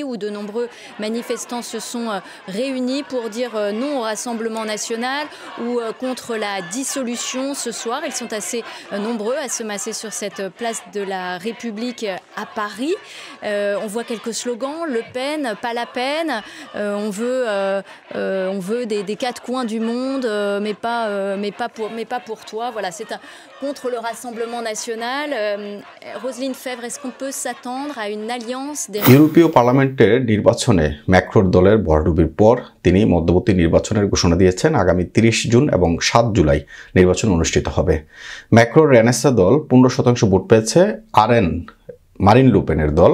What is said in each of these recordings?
où de nombreux manifestants se sont réunis pour dire non au Rassemblement national ou contre la dissolution ce soir. Ils sont assez nombreux à se masser sur cette place de la République à Paris. On voit quelques slogans, Le Pen, pas la peine, on veut des quatre coins du monde, mais pas pour toi. Voilà, c'est contre le Rassemblement national. Roselyne Febvre, est-ce qu'on peut s'attendre à une alliance des... ইউরোপীয় পার্লামেন্টের নির্বাচনে ম্যাক্রোর দলের ভরাডুবির পর তিনি মধ্যবর্তী নির্বাচনের ঘোষণা দিয়েছেন। আগামী 30 জুন এবং 7 জুলাই নির্বাচন অনুষ্ঠিত হবে। ম্যাক্রোর রেনেসা দল 15% ভোট পেয়েছে। মারিন লুপেনের দল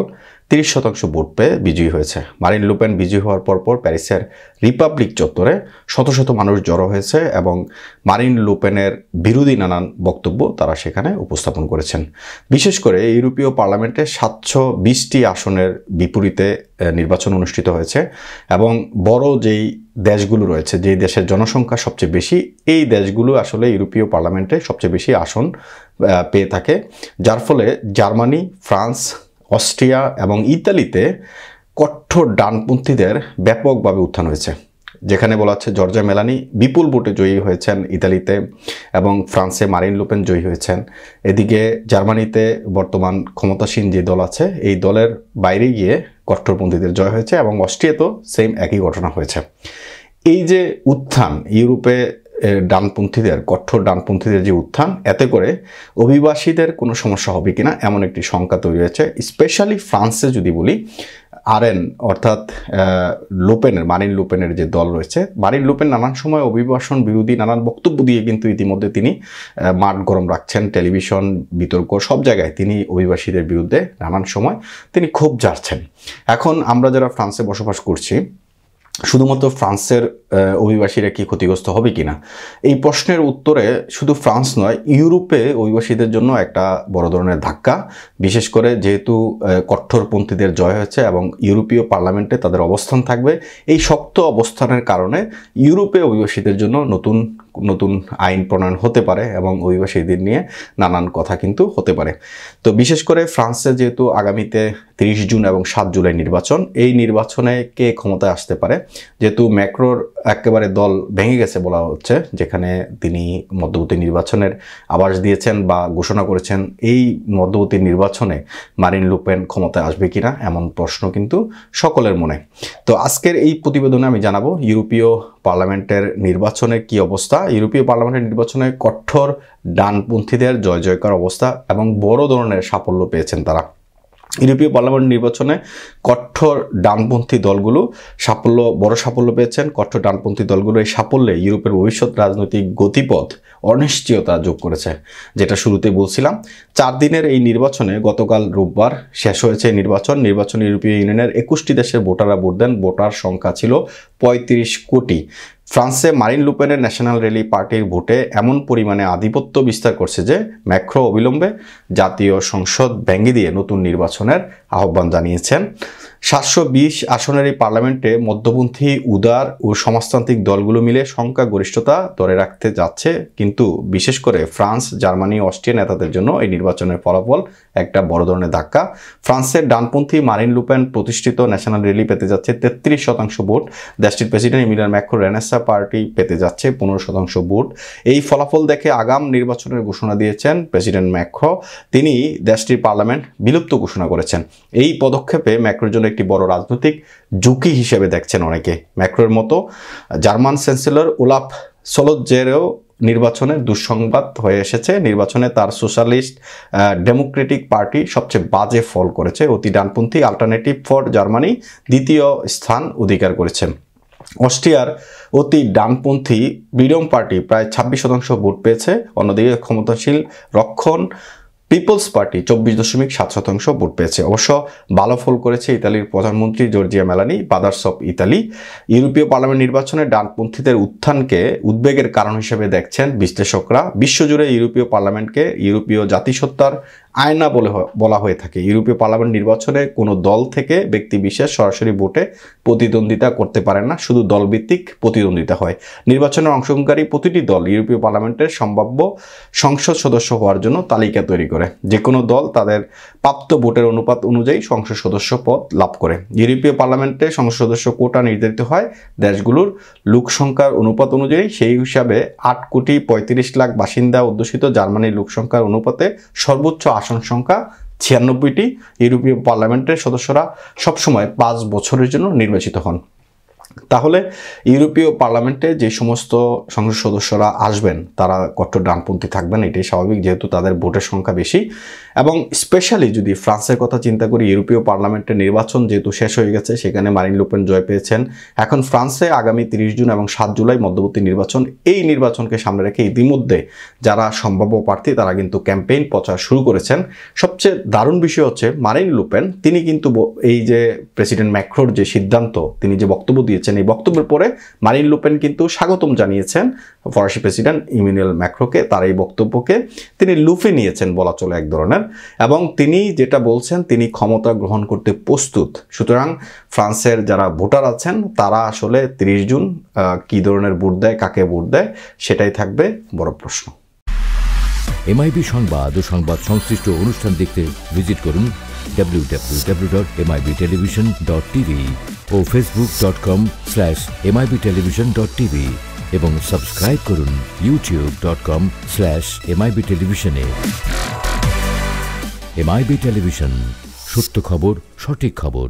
30% ভোট পেয়ে বিজয়ী হয়েছে। মারিন লুপেন বিজয়ী হওয়ার পরপর প্যারিসের রিপাবলিক চত্বরে শত শত মানুষ জড়ো হয়েছে এবং মারিন লুপেনের বিরোধী নানান বক্তব্য তারা সেখানে উপস্থাপন করেছেন। বিশেষ করে ইউরোপীয় পার্লামেন্টে 720টি আসনের বিপরীতে নির্বাচন অনুষ্ঠিত হয়েছে এবং বড় যেই দেশগুলো রয়েছে, যেই দেশের জনসংখ্যা সবচেয়ে বেশি, এই দেশগুলো আসলে ইউরোপীয় পার্লামেন্টে সবচেয়ে বেশি আসন পেয়ে থাকে, যার ফলে জার্মানি, ফ্রান্স, অস্ট্রিয়া এবং ইতালিতে কঠোর ডানপন্থীদের ব্যাপকভাবে উত্থান হয়েছে। যেখানে বলা হচ্ছে জর্জিয়া মেলানি বিপুল ভোটে জয়ী হয়েছেন ইতালিতে এবং ফ্রান্সে মারিন লুপেন জয়ী হয়েছেন। এদিকে জার্মানিতে বর্তমান ক্ষমতাসীন যে দল আছে এই দলের বাইরে গিয়ে কট্টরপন্থীদের জয় হয়েছে এবং অস্ট্রিয়াতেও সেম একই ঘটনা হয়েছে। এই যে উত্থান, ইউরোপে ডানপন্থীদের, কঠোর ডানপন্থীদের যে উত্থান, এতে করে অভিবাসীদের কোনো সমস্যা হবে কিনা এমন একটি শঙ্কা তৈরি হয়েছে। স্পেশালি ফ্রান্সে যদি বলি, আরএন অর্থাৎ মারিন লুপেনের যে দল রয়েছে, মারিন লুপেন নানান সময় অভিবাসন বিরোধী নানান বক্তব্য দিয়ে কিন্তু ইতিমধ্যে তিনি মাঠ গরম রাখছেন। টেলিভিশন, বিতর্ক, সব জায়গায় তিনি অভিবাসীদের বিরুদ্ধে নানান সময় তিনি ক্ষোভ ঝাড়ছেন। এখন আমরা যারা ফ্রান্সে বসবাস করছি, শুধুমাত্র ফ্রান্সের অভিবাসীরা কি ক্ষতিগ্রস্ত হবে কিনা, এই প্রশ্নের উত্তরে শুধু ফ্রান্স নয়, ইউরোপে অভিবাসীদের জন্য একটা বড় ধরনের ধাক্কা। বিশেষ করে যেহেতু কঠোরপন্থীদের জয় হয়েছে এবং ইউরোপীয় পার্লামেন্টে তাদের অবস্থান থাকবে, এই শক্ত অবস্থানের কারণে ইউরোপে অভিবাসীদের জন্য নতুন নতুন আইন প্রণয়ন হতে পারে এবং অভিবাসীদের নিয়ে নানান কথা কিন্তু হতে পারে। তো বিশেষ করে ফ্রান্সে যেহেতু আগামীতে 30 জুন এবং 7 জুলাই নির্বাচন, এই নির্বাচনে কে ক্ষমতায় আসতে পারে, যেহেতু ম্যাক্রোর একেবারে দল ভেঙে গেছে বলা হচ্ছে, যেখানে তিনি মধ্যবর্তী নির্বাচনের আভাস দিয়েছেন বা ঘোষণা করেছেন, এই মধ্যবর্তী নির্বাচনে মারিন লুপেন ক্ষমতায় আসবে কিনা এমন প্রশ্ন কিন্তু সকলের মনে। তো আজকের এই প্রতিবেদনে আমি জানাবো ইউরোপীয় পার্লামেন্টের নির্বাচনের কি অবস্থা, ইউরোপীয় পার্লামেন্টের নির্বাচনে কঠোর ডানপন্থীদের জয় জয়কার অবস্থা এবং বড় ধরনের সাফল্য পেয়েছেন তারা। ইউরোপীয় পার্লামেন্ট নির্বাচনে কঠোর ডানপন্থী দলগুলো বড় সাফল্য পেয়েছেন। কঠোর ডানপন্থী দলগুলো এই সাফল্যে ইউরোপের ভবিষ্যৎ রাজনৈতিক গতিপথ অনিশ্চয়তা যোগ করেছে, যেটা শুরুতে বলছিলাম। 4 দিনের এই নির্বাচনে গতকাল রোববার শেষ হয়েছে নির্বাচন ইউরোপীয় ইউনিয়নের 21টি দেশের ভোটাররা ভোট দেন। ভোটার সংখ্যা ছিল 35 কোটি। ফ্রান্সে মারিন লুপেনের ন্যাশনাল রেলি পার্টির ভোটে এমন পরিমাণে আধিপত্য বিস্তার করছে যে ম্যাক্রো অবিলম্বে জাতীয় সংসদ ভেঙে দিয়ে নতুন নির্বাচনের আহ্বান জানিয়েছেন। 720 আসনের এই পার্লামেন্টে মধ্যপন্থী, উদার ও সমাজতান্ত্রিক দলগুলো মিলে সংখ্যাগরিষ্ঠতা ধরে রাখতে যাচ্ছে, কিন্তু বিশেষ করে ফ্রান্স, জার্মানি, অস্ট্রিয়া নেতাদের জন্য এই নির্বাচনের ফলাফল একটা বড় ধরনের ধাক্কা। ফ্রান্সের ডানপন্থী মারিন লুপেন প্রতিষ্ঠিত ন্যাশনাল রেলি পেতে যাচ্ছে 33% ভোট। দেশটির প্রেসিডেন্ট ইমিলিয়ান ম্যাক্রো রেনেসা পার্টি পেতে যাচ্ছে 15% ভোট। এই ফলাফল দেখে আগাম নির্বাচনের ঘোষণা দিয়েছেন প্রেসিডেন্ট ম্যাক্রো। তিনি দেশটির পার্লামেন্ট বিলুপ্ত ঘোষণা করেছেন। এই পদক্ষেপে ম্যাক্রোর জন্য একটি বড় রাজনৈতিক ঝুঁকি হিসেবে দেখছেন অনেকে। ম্যাক্রোর মতো জার্মান চ্যান্সেলর ওলাফ স্কলজেরও নির্বাচনে দুঃসংবাদ হয়ে এসেছে। নির্বাচনে তার সোশ্যালিস্ট ডেমোক্রেটিক পার্টি সবচেয়ে বাজে ফল করেছে। অতি ডানপন্থী অল্টারনেটিভ ফর জার্মানি দ্বিতীয় স্থান অধিকার করেছে। অস্ট্রিয়ার অতি ডানপন্থী ফ্রিডম পার্টি প্রায় 26% ভোট পেয়েছে। অন্যদিকে ক্ষমতাশীল রক্ষণ পিপলস পার্টি 24.7% ভোট পেয়েছে। অবশ্য ভালো ফল করেছে ইতালির প্রধানমন্ত্রী Georgia Melanie, father's of Italy. ইউরোপীয় পার্লামেন্ট নির্বাচনে ডানপন্থীদের উত্থানকে উদ্বেগের কারণ হিসেবে দেখছেন বিশ্লেষকরা। বিশ্বজুড়ে ইউরোপীয় পার্লামেন্টকে ইউরোপীয় জাতিসত্তার আয়না বলা হয়ে থাকে। ইউরোপীয় পার্লামেন্ট নির্বাচনে কোনো দল থেকে ব্যক্তি বিশেষ সরাসরি ভোটে প্রতিদ্বন্দ্বিতা করতে পারে না, শুধু দলভিত্তিক প্রতিদ্বন্দ্বিতা হয়। নির্বাচনে অংশগ্রহণকারী প্রতিটি দল ইউরোপীয় পার্লামেন্টের সম্ভাব্য সংসদ সদস্য হওয়ার জন্য তালিকা তৈরি করে। যে কোনো দল তাদের প্রাপ্ত ভোটের অনুপাত অনুযায়ী সংসদ সদস্য পদ লাভ করে। ইউরোপীয় পার্লামেন্টে সংসদ সদস্য কোটা নির্ধারিত হয় দেশগুলোর লোকসংখ্যার অনুপাত অনুযায়ী। সেই হিসাবে 8,35,00,000 বাসিন্দা অধ্যুষিত জার্মানির লোকসংখ্যার অনুপাতে সর্বোচ্চ আসন সংখ্যা 96টি। ইউরোপীয় পার্লামেন্টের সদস্যরা সবসময় 5 বছরের জন্য নির্বাচিত হন। তাহলে ইউরোপীয় পার্লামেন্টে যে সমস্ত সংসদ সদস্যরা আসবেন তারা কট্টর ডানপন্থী থাকবেন, এটাই স্বাভাবিক, যেহেতু তাদের ভোটের সংখ্যা বেশি। এবং স্পেশালি যদি ফ্রান্সের কথা চিন্তা করি, ইউরোপীয় পার্লামেন্টের নির্বাচন যেহেতু শেষ হয়ে গেছে, সেখানে মারিন লুপেন জয় পেয়েছেন। এখন ফ্রান্সে আগামী 30 জুন এবং 7 জুলাই মধ্যবর্তী নির্বাচন। এই নির্বাচনকে সামনে রেখে ইতিমধ্যে যারা সম্ভাব্য প্রার্থী তারা কিন্তু ক্যাম্পেইন প্রচার শুরু করেছেন। সবচেয়ে দারুণ বিষয় হচ্ছে মারিন লুপেন তিনি কিন্তু এই যে প্রেসিডেন্ট ম্যাক্রোর যে সিদ্ধান্ত, তিনি যে বক্তব্য দিয়েছেন, এই বক্তব্যের পরে মারিন লুপেন কিন্তু স্বাগতম জানিয়েছেন ফরাসি প্রেসিডেন্ট ইমানুয়েল ম্যাক্রোকে। তার এই বক্তব্যকে তিনি লুফে নিয়েছেন বলা চলে এক ধরনের, এবং তিনি যেটা বলছেন তিনি ক্ষমতা গ্রহণ করতে প্রস্তুত। সুতরাং ফ্রান্সের যারা ভোটার আছেন তারা আসলে 30 জুন কী ধরনের ভোট দেয়, কাকে ভোট দেয়, সেটাই থাকবে বড় প্রশ্ন। এমআইবি সংবাদ ও সংবাদ সংশ্লিষ্ট অনুষ্ঠান দেখতে ভিজিট করুন www.mibtelevision.tv ও facebook.com/mibtelevision.tv এবং সাবস্ক্রাইব করুন youtube.com/mibtelevision এ। এমআইবি টেলিভিশন, সত্য খবর, সঠিক খবর।